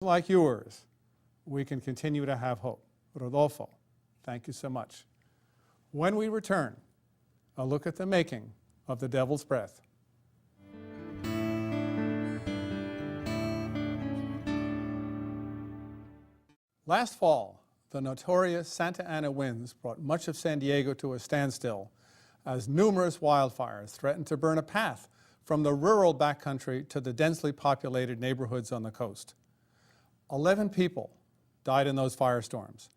like yours, we can continue to have hope. Rodolfo, thank you so much. When we return, a look at the making of the devil's breath. Last fall, the notorious Santa Ana winds brought much of San Diego to a standstill as numerous wildfires threatened to burn a path from the rural backcountry to the densely populated neighborhoods on the coast. 11 people died in those firestorms,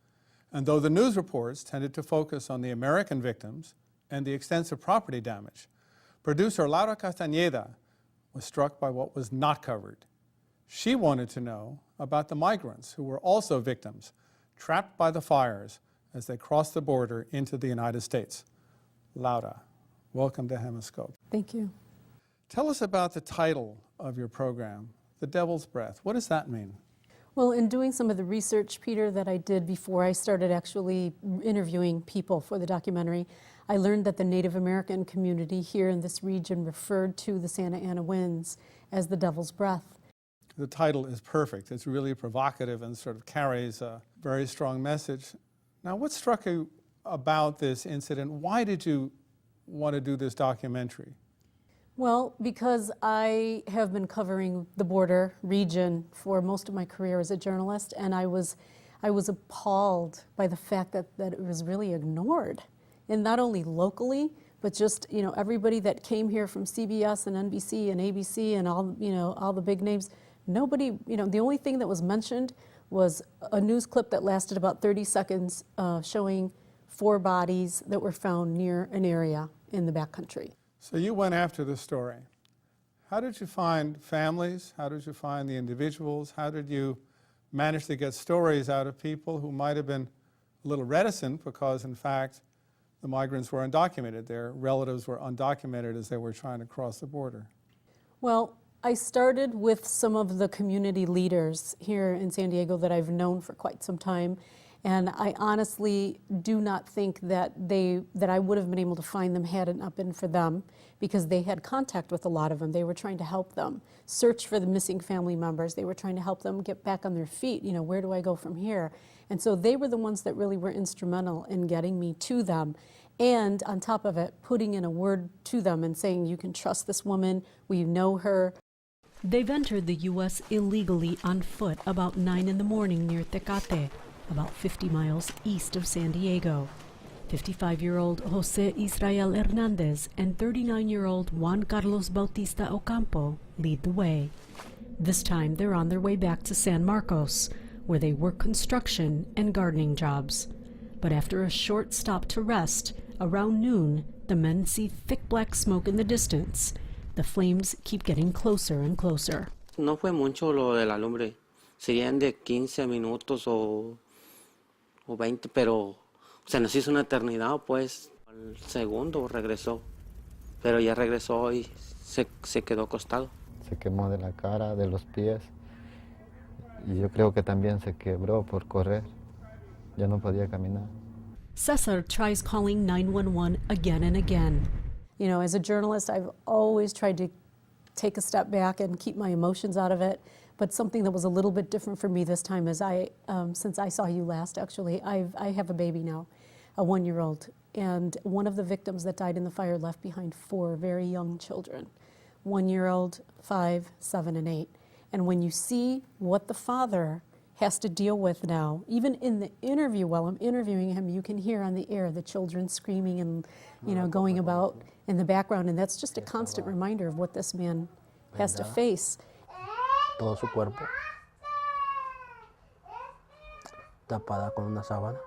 and though the news reports tended to focus on the American victims and the extensive property damage, producer Laura Castañeda was struck by what was not covered. She wanted to know about the migrants who were also victims, trapped by the fires as they crossed the border into the United States. Laura, welcome to HemiScope. Thank you. Tell us about the title of your program, The Devil's Breath. What does that mean? Well, in doing some of the research, Peter, that I did before I started actually interviewing people for the documentary, I learned that the Native American community here in this region referred to the Santa Ana winds as the Devil's Breath. The title is perfect. It's really provocative and sort of carries a very strong message. Now, what struck you about this incident? Why did you want to do this documentary? Well, because I have been covering the border region for most of my career as a journalist, and I was appalled by the fact that it was really ignored. And not only locally, but just, everybody that came here from CBS and NBC and ABC and all the big names, nobody, the only thing that was mentioned was a news clip that lasted about 30 seconds showing 4 bodies that were found near an area in the backcountry. So you went after the story. How did you find families? How did you find the individuals? How did you manage to get stories out of people who might have been a little reticent because, in fact, the migrants were undocumented? Their relatives were undocumented as they were trying to cross the border. Well, I started with some of the community leaders here in San Diego that I've known for quite some time. And I honestly do not think that I would have been able to find them had it not been for them, because they had contact with a lot of them. They were trying to help them search for the missing family members. They were trying to help them get back on their feet. Where do I go from here? And so they were the ones that really were instrumental in getting me to them. And on top of it, putting in a word to them and saying, you can trust this woman, we know her. They've entered the U.S. illegally on foot about 9 in the morning near Tecate, about 50 miles east of San Diego. 55-year-old Jose Israel Hernandez and 39-year-old Juan Carlos Bautista Ocampo lead the way. This time they're on their way back to San Marcos, where they work construction and gardening jobs. But after a short stop to rest, around noon, the men see thick black smoke in the distance. The flames keep getting closer and closer. No fue mucho lo de la lumbre. Serían de 15 minutos o 20, pero se nos hizo una eternidad, pues. Al segundo regresó, pero ya regresó y se quedó acostado. Se quemó de la cara, de los pies, y yo creo que también se quebró por correr. Ya no podía caminar. Cesar tries calling 911 again and again. As a journalist, I've always tried to take a step back and keep my emotions out of it. But something that was a little bit different for me this time is since I saw you last, actually, I have a baby now, a 1-year-old. And one of the victims that died in the fire left behind 4 very young children, 1-year-old, 5, 7, and 8. And when you see what the father has to deal with now, even in the interview, while I'm interviewing him, you can hear on the air the children screaming and, going about in the background. And that's just a constant reminder of what this man has to face. Todo su cuerpo tapada con una sábana,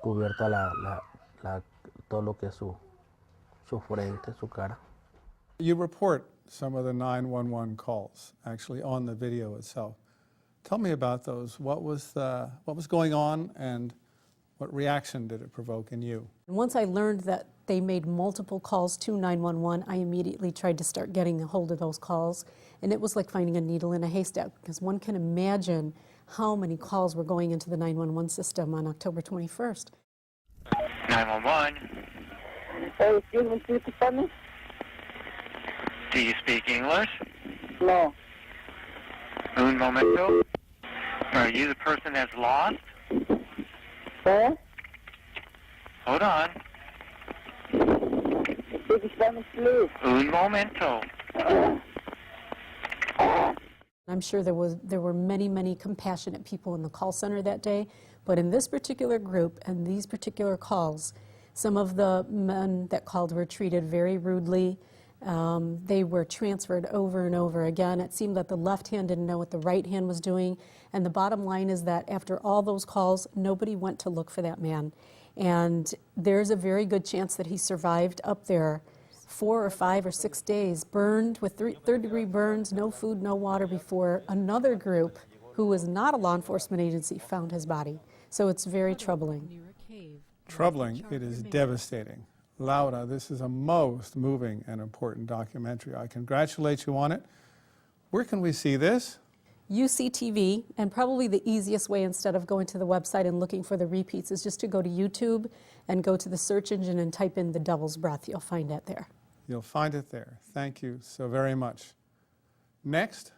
cubierta todo lo que es su frente, su cara. You report some of the 911 calls, actually, on the video itself. Tell me about those. What was going on, and what reaction did it provoke in you? Once I learned that they made multiple calls to 911, I immediately tried to start getting a hold of those calls. And it was like finding a needle in a haystack, because one can imagine how many calls were going into the 911 system on October 21st. 911. Excuse me, speak Spanish? Do you speak English? No. Un momento. Are you the person that's lost? Huh? Hold on. Speak Spanish, please. Un momento. I'm sure there were many compassionate people in the call center that day, but in this particular group and these particular calls, some of the men that called were treated very rudely. They were transferred over and over again. It seemed that the left hand didn't know what the right hand was doing, and the bottom line is that after all those calls, nobody went to look for that man. And there's a very good chance that he survived up there 4 or 5 or 6 days, burned with third-degree burns, no food, no water, before another group, who was not a law enforcement agency, found his body. So it's very troubling. Troubling, it is devastating. Laura, this is a most moving and important documentary. I congratulate you on it. Where can we see this? UCTV, and probably the easiest way, instead of going to the website and looking for the repeats, is just to go to YouTube and go to the search engine and type in The Devil's Breath. You'll find it there. You'll find it there. Thank you so very much. Next,